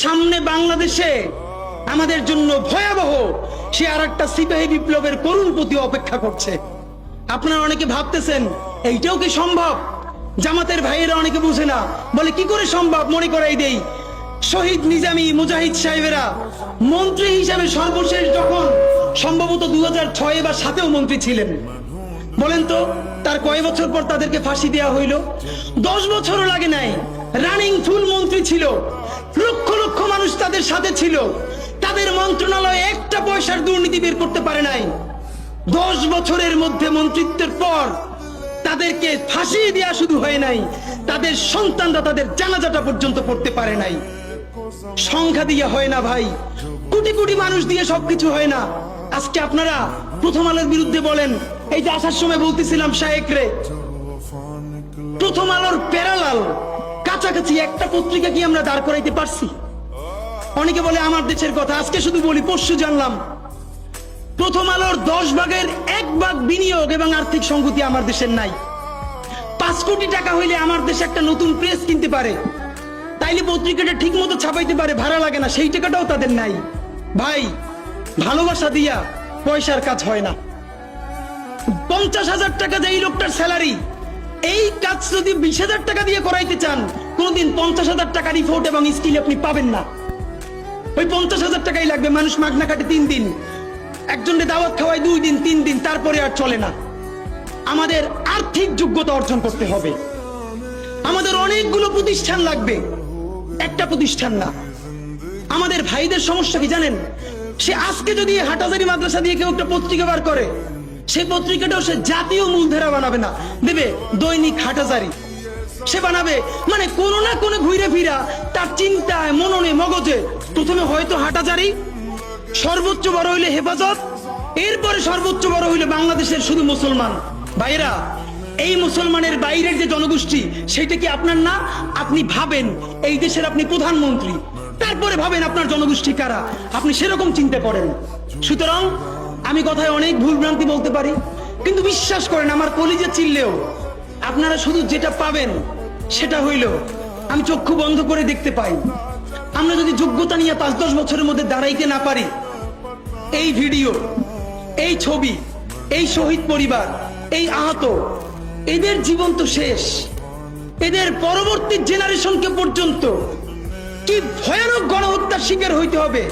সামনে বাংলাদেশে আমাদের জন্য ভয়াবহ সে আরেকটা সিপাহী বিপ্লবের করুণ প্রতি অপেক্ষা করছে। আপনারা অনেকে ভাবতেছেন এইটাও কি সম্ভব? জামাতের ভাইয়েরা অনেকে বুঝে না, বলে কি করে সম্ভব? মনে করাই দেই, শহীদ নিজামী মুজাহিদ সাহেবেরা মন্ত্রী হিসাবে সর্বশেষ যখন সম্ভবত 2006 বা 2007 মন্ত্রী ছিলেন, বলেন তো তার কয় বছর পর তাদেরকে ফাঁসি দেওয়া হইল? 10 বছরও লাগে নাই। রানিং ফুল মন্ত্রী ছিল, লক্ষ লক্ষ মানুষ তাদের সাথে ছিল, তাদের মন্ত্রণালয়ে একটা পয়সার দুর্নীতি বের করতে পারে নাই। 10 বছরের মধ্যে মন্ত্রিত্বের পর তাদেরকে ফাঁসি দেওয়া শুধু হয় নাই, তাদের সন্তানরা তাদের জানাজাটা পর্যন্ত পড়তে পারে নাই। সংখ্যা দিয়ে হয় না ভাই, কোটি কোটি মানুষ দিয়ে সবকিছু হয় না। আজকে আপনারা প্রথম আলোর বিরুদ্ধে বলেন, এই যে আসার সময় বলতেছিলাম শায়েক রে, প্রথম আলোর প্যারালাল কাছাকাছি একটা পত্রিকা কি আমরা দাঁড় করাইতে পারছি? অনেকে বলে আমার দেশের কথা, আজকে শুধু বলি, পরশু জানলাম প্রথম আলোর 10 ভাগের 1 ভাগ বিনিয়োগ এবং আর্থিক সংগতি আমার দেশের নাই। 5 কোটি টাকা হইলে আমার দেশে একটা নতুন প্রেস কিনতে পারে, তাইলে পত্রিকাটা ঠিক মতো ছাপাইতে পারে, ভাড়া লাগে না, সেই টাকাটাও তাদের নাই। ভাই, ভালোবাসা দিয়া পয়সার কাজ হয় না। 50,000 টাকা যে এই লোকটার স্যালারি, এই কাজ যদি 20,000 টাকা দিয়ে করাইতে চান, কোনদিন 50,000 টাকা রিপোর্ট এবং স্কিল আপনি পাবেন না। ওই 50,000 টাকাই লাগবে। মানুষ মাগনা কাটে 3 দিন, একজনকে দাওয়াত খাওয়ায় 2 দিন 3 দিন, তারপরে আর চলে না। আমাদের আর্থিক যোগ্যতা অর্জন করতে হবে। আমাদের অনেকগুলো প্রতিষ্ঠান লাগবে, একটা প্রতিষ্ঠান না। আমাদের ভাইদের সমস্যা কি জানেন? সে আজকে যদি হাটহাজারী মাদ্রাসা দিয়ে কেউ একটা পত্রিকা বার করে, সেই পত্রিকাটাও সে জাতীয় মূলধারা বানাবে না, দেবে দৈনিক হাটহাজারী। সে বানাবে মানে কোনো না কোনো ঘুরে ফিরা তার চিন্তায়, মননে, মগজে প্রথমে হয়তো হাটহাজারী, সর্বোচ্চ বড় হইলে হেফাজত, এরপরে সর্বোচ্চ বড় হইলে বাংলাদেশের শুধু মুসলমান। ভাইরা, এই মুসলমানের বাইরের যে জনগোষ্ঠী, সেটা কি আপনার না? আপনি ভাবেন এই দেশের আপনি প্রধানমন্ত্রী, তারপরে ভাবেন আপনার জনগোষ্ঠী কারা, আপনি সেরকম চিন্তা করেন। সুতরাং আমি কথায় অনেক ভুল ভ্রান্তি বলতে পারি, কিন্তু বিশ্বাস করেন আমার কলিজা চিল্লেও আপনারা শুধু যেটা পাবেন সেটা হইল আমি চক্ষু বন্ধ করে দেখতে পাই। আমরা যদি যোগ্যতা নিয়ে 5-10 বছরের মধ্যে দাঁড়াইতে না পারি, এই ভিডিও, এই ছবি, এই শহীদ পরিবার, এই আহত, এদের জীবন তো শেষ। এদের পরবর্তী জেনারেশনকে পর্যন্ত কি ভয়ানক গণহত্যার শিকার হইতে হবে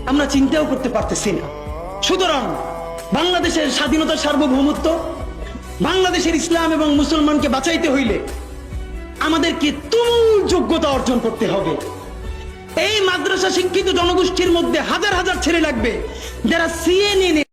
আমরা চিন্তাও করতে পারতেছি না। সুতরাং বাংলাদেশের স্বাধীনতা, সার্বভৌমত্ব, বাংলাদেশের ইসলাম এবং মুসলমানকে বাঁচাইতে হইলে আমাদেরকে তুমুল যোগ্যতা অর্জন করতে হবে। এই মাদ্রাসা শিক্ষিত জনগোষ্ঠীর মধ্যে হাজার হাজার ছেলে লাগবে যারা সিএ নিয়ে